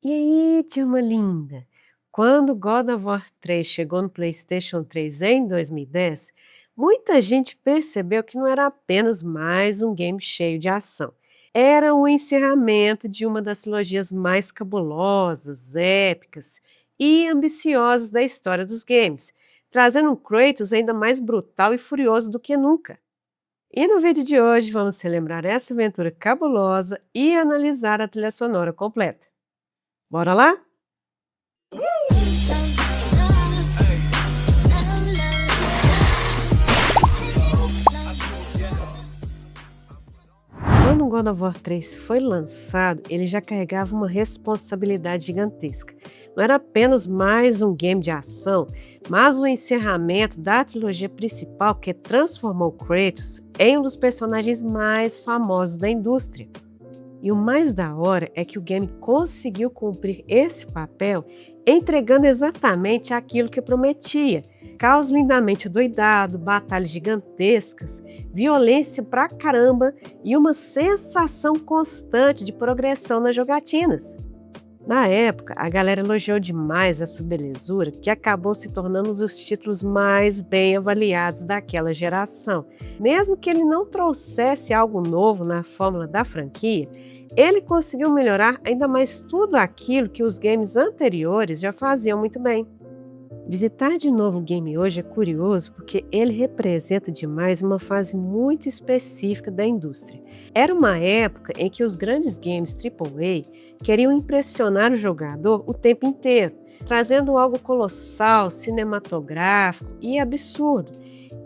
E aí, turma linda? Quando God of War 3 chegou no PlayStation 3 em 2010, muita gente percebeu que não era apenas mais um game cheio de ação. Era o encerramento de uma das trilogias mais cabulosas, épicas e ambiciosas da história dos games, trazendo um Kratos ainda mais brutal e furioso do que nunca. E no vídeo de hoje vamos relembrar essa aventura cabulosa e analisar a trilha sonora completa. Bora lá? Quando o God of War 3 foi lançado, ele já carregava uma responsabilidade gigantesca. Não era apenas mais um game de ação, mas o encerramento da trilogia principal que transformou Kratos em um dos personagens mais famosos da indústria. E o mais da hora é que o game conseguiu cumprir esse papel entregando exatamente aquilo que prometia. Caos lindamente doidado, batalhas gigantescas, violência pra caramba e uma sensação constante de progressão nas jogatinas. Na época, a galera elogiou demais essa belezura, que acabou se tornando um dos títulos mais bem avaliados daquela geração. Mesmo que ele não trouxesse algo novo na fórmula da franquia, ele conseguiu melhorar ainda mais tudo aquilo que os games anteriores já faziam muito bem. Visitar de novo o game hoje é curioso porque ele representa demais uma fase muito específica da indústria. Era uma época em que os grandes games AAA queriam impressionar o jogador o tempo inteiro, trazendo algo colossal, cinematográfico e absurdo.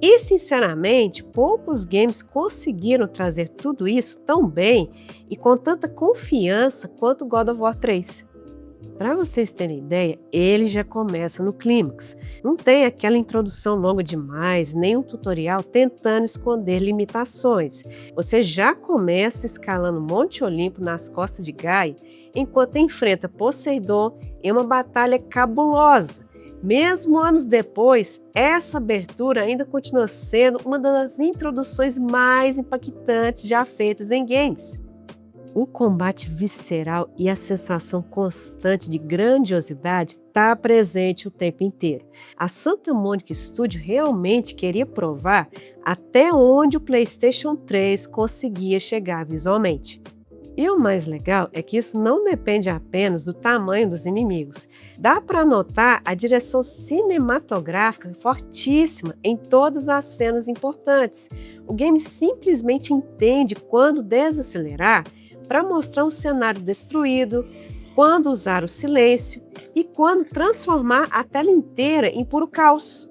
E, sinceramente, poucos games conseguiram trazer tudo isso tão bem e com tanta confiança quanto God of War 3. Para vocês terem ideia, ele já começa no clímax. Não tem aquela introdução longa demais, nem um tutorial tentando esconder limitações. Você já começa escalando Monte Olimpo nas costas de Gaia, enquanto enfrenta Poseidon em uma batalha cabulosa. Mesmo anos depois, essa abertura ainda continua sendo uma das introduções mais impactantes já feitas em games. O combate visceral e a sensação constante de grandiosidade está presente o tempo inteiro. A Santa Mônica Studio realmente queria provar até onde o PlayStation 3 conseguia chegar visualmente. E o mais legal é que isso não depende apenas do tamanho dos inimigos. Dá para notar a direção cinematográfica fortíssima em todas as cenas importantes. O game simplesmente entende quando desacelerar para mostrar um cenário destruído, quando usar o silêncio e quando transformar a tela inteira em puro caos.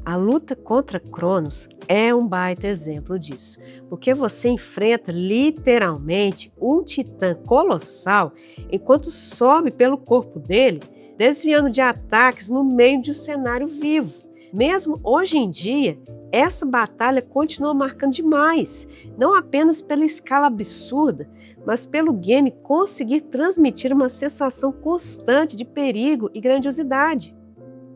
A luta contra Cronos é um baita exemplo disso, porque você enfrenta literalmente um titã colossal enquanto sobe pelo corpo dele, desviando de ataques no meio de um cenário vivo. Mesmo hoje em dia, essa batalha continua marcando demais, não apenas pela escala absurda, mas pelo game conseguir transmitir uma sensação constante de perigo e grandiosidade.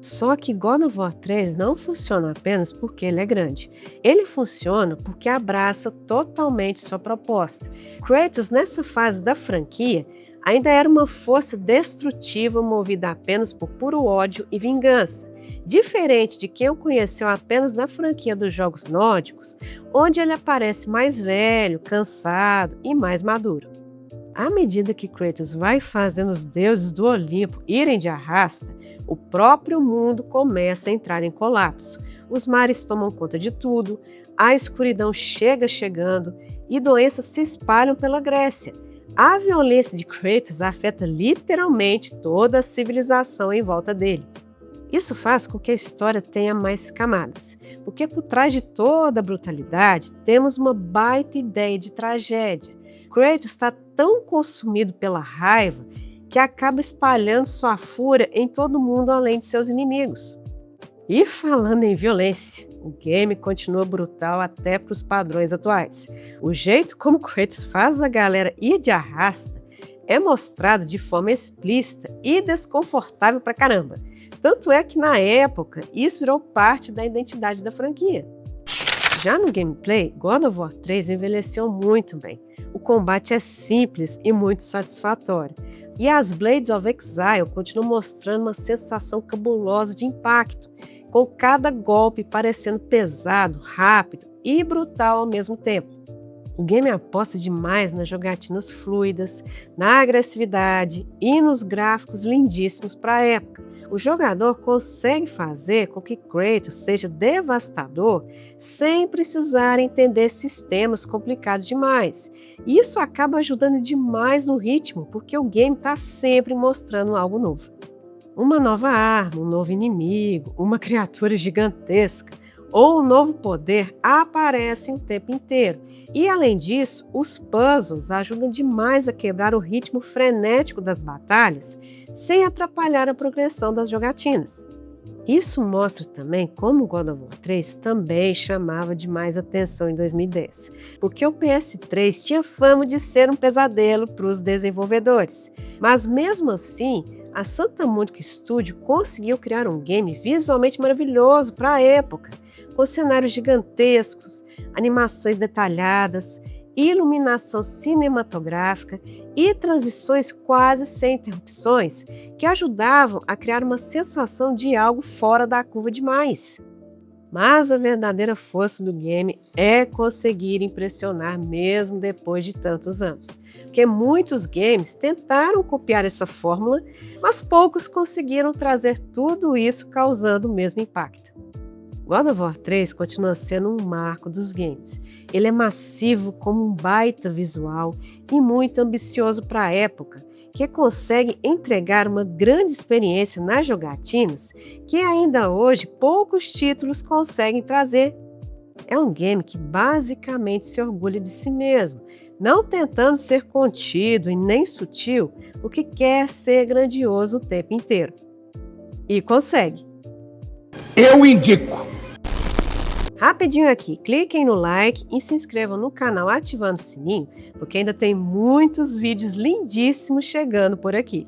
Só que God of War 3 não funciona apenas porque ele é grande. Ele funciona porque abraça totalmente sua proposta. Kratos, nessa fase da franquia, ainda era uma força destrutiva movida apenas por puro ódio e vingança. Diferente de quem o conheceu apenas na franquia dos jogos nórdicos, onde ele aparece mais velho, cansado e mais maduro. À medida que Kratos vai fazendo os deuses do Olimpo irem de arrasta, o próprio mundo começa a entrar em colapso. Os mares tomam conta de tudo, a escuridão chega chegando e doenças se espalham pela Grécia. A violência de Kratos afeta literalmente toda a civilização em volta dele. Isso faz com que a história tenha mais camadas, porque por trás de toda a brutalidade temos uma baita ideia de tragédia. Kratos está tão consumido pela raiva que acaba espalhando sua fúria em todo mundo além de seus inimigos. E falando em violência, o game continua brutal até para os padrões atuais. O jeito como Kratos faz a galera ir de arrasta é mostrado de forma explícita e desconfortável pra caramba. Tanto é que na época isso virou parte da identidade da franquia. Já no gameplay, God of War 3 envelheceu muito bem. O combate é simples e muito satisfatório. E as Blades of Exile continuam mostrando uma sensação cabulosa de impacto, com cada golpe parecendo pesado, rápido e brutal ao mesmo tempo. O game aposta demais nas jogatinas fluidas, na agressividade e nos gráficos lindíssimos para a época. O jogador consegue fazer com que Kratos seja devastador sem precisar entender sistemas complicados demais. E isso acaba ajudando demais no ritmo, porque o game está sempre mostrando algo novo. Uma nova arma, um novo inimigo, uma criatura gigantesca ou um novo poder aparecem o tempo inteiro. E além disso, os puzzles ajudam demais a quebrar o ritmo frenético das batalhas sem atrapalhar a progressão das jogatinas. Isso mostra também como God of War 3 também chamava demais atenção em 2010, porque o PS3 tinha fama de ser um pesadelo para os desenvolvedores. Mas mesmo assim, a Santa Monica Studio conseguiu criar um game visualmente maravilhoso para a época, com cenários gigantescos, animações detalhadas, iluminação cinematográfica e transições quase sem interrupções, que ajudavam a criar uma sensação de algo fora da curva demais. Mas a verdadeira força do game é conseguir impressionar mesmo depois de tantos anos, porque muitos games tentaram copiar essa fórmula, mas poucos conseguiram trazer tudo isso causando o mesmo impacto. God of War 3 continua sendo um marco dos games. Ele é massivo como um baita visual e muito ambicioso para a época, que consegue entregar uma grande experiência nas jogatinas que ainda hoje poucos títulos conseguem trazer. É um game que basicamente se orgulha de si mesmo, não tentando ser contido e nem sutil, o que quer ser grandioso o tempo inteiro. E consegue. Eu indico. Rapidinho aqui, cliquem no like e se inscrevam no canal ativando o sininho, porque ainda tem muitos vídeos lindíssimos chegando por aqui.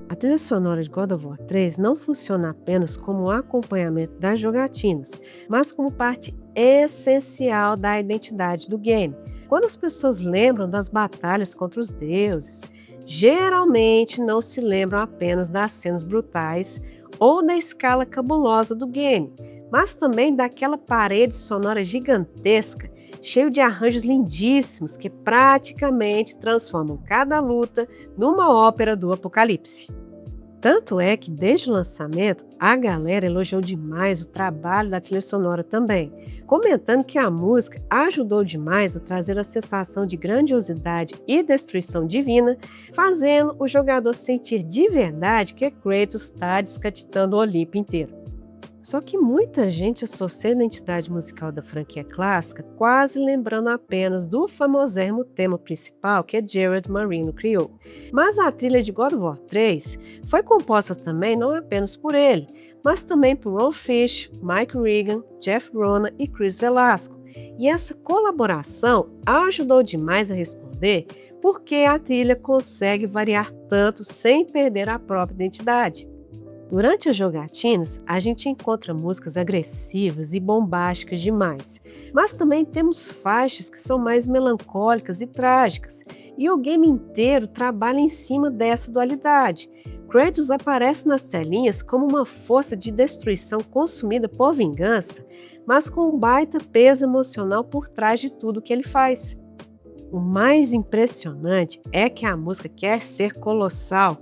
A trilha sonora de God of War 3 não funciona apenas como um acompanhamento das jogatinas, mas como parte essencial da identidade do game. Quando as pessoas lembram das batalhas contra os deuses, geralmente não se lembram apenas das cenas brutais ou da escala cabulosa do game, mas também daquela parede sonora gigantesca, cheio de arranjos lindíssimos que praticamente transformam cada luta numa ópera do apocalipse. Tanto é que, desde o lançamento, a galera elogiou demais o trabalho da trilha sonora também, comentando que a música ajudou demais a trazer a sensação de grandiosidade e destruição divina, fazendo o jogador sentir de verdade que Kratos está descatitando o Olimpo inteiro. Só que muita gente associa a identidade musical da franquia clássica quase lembrando apenas do famosérrimo tema principal que Gerard Marino criou. Mas a trilha de God of War 3 foi composta também não apenas por ele, mas também por Ron Fish, Mike Regan, Jeff Rona e Chris Velasco. E essa colaboração ajudou demais a responder por que a trilha consegue variar tanto sem perder a própria identidade. Durante as jogatinas, a gente encontra músicas agressivas e bombásticas demais, mas também temos faixas que são mais melancólicas e trágicas, e o game inteiro trabalha em cima dessa dualidade. Kratos aparece nas telinhas como uma força de destruição consumida por vingança, mas com um baita peso emocional por trás de tudo que ele faz. O mais impressionante é que a música quer ser colossal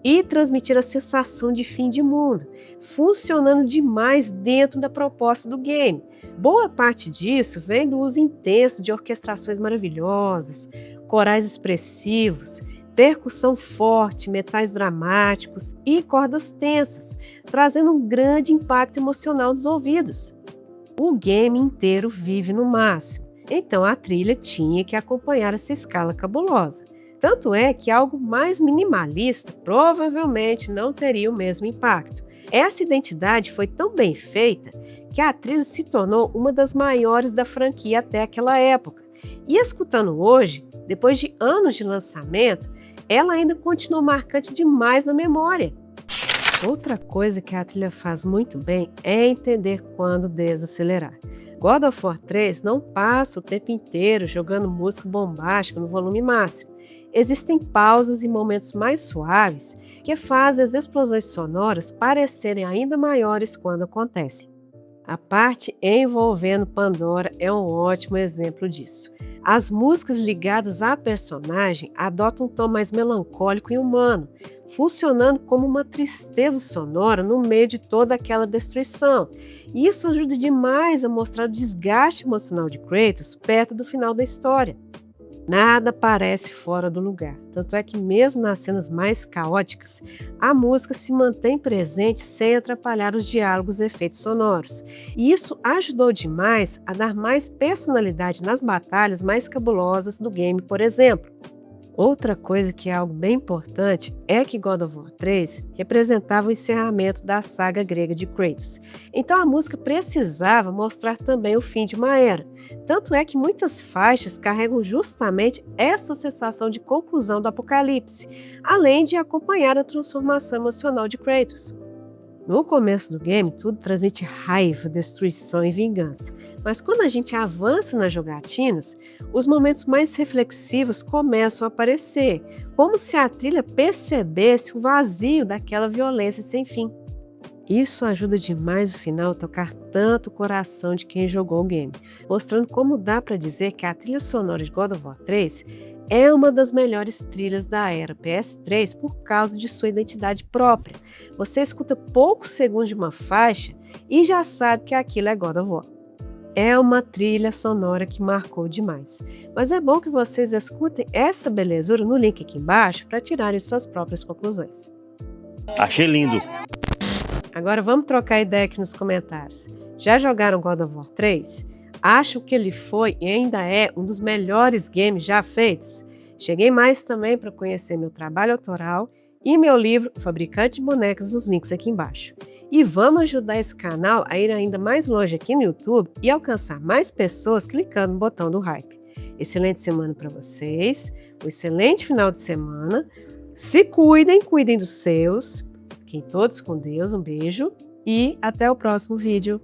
e transmitir a sensação de fim de mundo, funcionando demais dentro da proposta do game. Boa parte disso vem do uso intenso de orquestrações maravilhosas, corais expressivos, percussão forte, metais dramáticos e cordas tensas, trazendo um grande impacto emocional nos ouvidos. O game inteiro vive no máximo, então a trilha tinha que acompanhar essa escala cabulosa. Tanto é que algo mais minimalista provavelmente não teria o mesmo impacto. Essa identidade foi tão bem feita que a trilha se tornou uma das maiores da franquia até aquela época. E escutando hoje, depois de anos de lançamento, ela ainda continua marcante demais na memória. Outra coisa que a trilha faz muito bem é entender quando desacelerar. God of War 3 não passa o tempo inteiro jogando música bombástica no volume máximo. Existem pausas e momentos mais suaves que fazem as explosões sonoras parecerem ainda maiores quando acontecem. A parte envolvendo Pandora é um ótimo exemplo disso. As músicas ligadas à personagem adotam um tom mais melancólico e humano, funcionando como uma tristeza sonora no meio de toda aquela destruição. E isso ajuda demais a mostrar o desgaste emocional de Kratos perto do final da história. Nada parece fora do lugar, tanto é que mesmo nas cenas mais caóticas, a música se mantém presente sem atrapalhar os diálogos e efeitos sonoros. E isso ajudou demais a dar mais personalidade nas batalhas mais cabulosas do game, por exemplo. Outra coisa que é algo bem importante é que God of War 3 representava o encerramento da saga grega de Kratos. Então a música precisava mostrar também o fim de uma era. Tanto é que muitas faixas carregam justamente essa sensação de conclusão do apocalipse, além de acompanhar a transformação emocional de Kratos. No começo do game, tudo transmite raiva, destruição e vingança. Mas quando a gente avança nas jogatinas, os momentos mais reflexivos começam a aparecer, como se a trilha percebesse o vazio daquela violência sem fim. Isso ajuda demais o final a tocar tanto o coração de quem jogou o game, mostrando como dá para dizer que a trilha sonora de God of War 3 é uma das melhores trilhas da era PS3 por causa de sua identidade própria. Você escuta poucos segundos de uma faixa e já sabe que aquilo é God of War. É uma trilha sonora que marcou demais. Mas é bom que vocês escutem essa belezura no link aqui embaixo para tirarem suas próprias conclusões. Achei lindo. Agora vamos trocar ideia aqui nos comentários. Já jogaram God of War 3? Acho que ele foi e ainda é um dos melhores games já feitos. Cheguei mais também para conhecer meu trabalho autoral e meu livro Fabricante de Bonecas, os links aqui embaixo. E vamos ajudar esse canal a ir ainda mais longe aqui no YouTube e alcançar mais pessoas clicando no botão do hype. Excelente semana para vocês, um excelente final de semana. Se cuidem, cuidem dos seus. Fiquem todos com Deus, um beijo e até o próximo vídeo.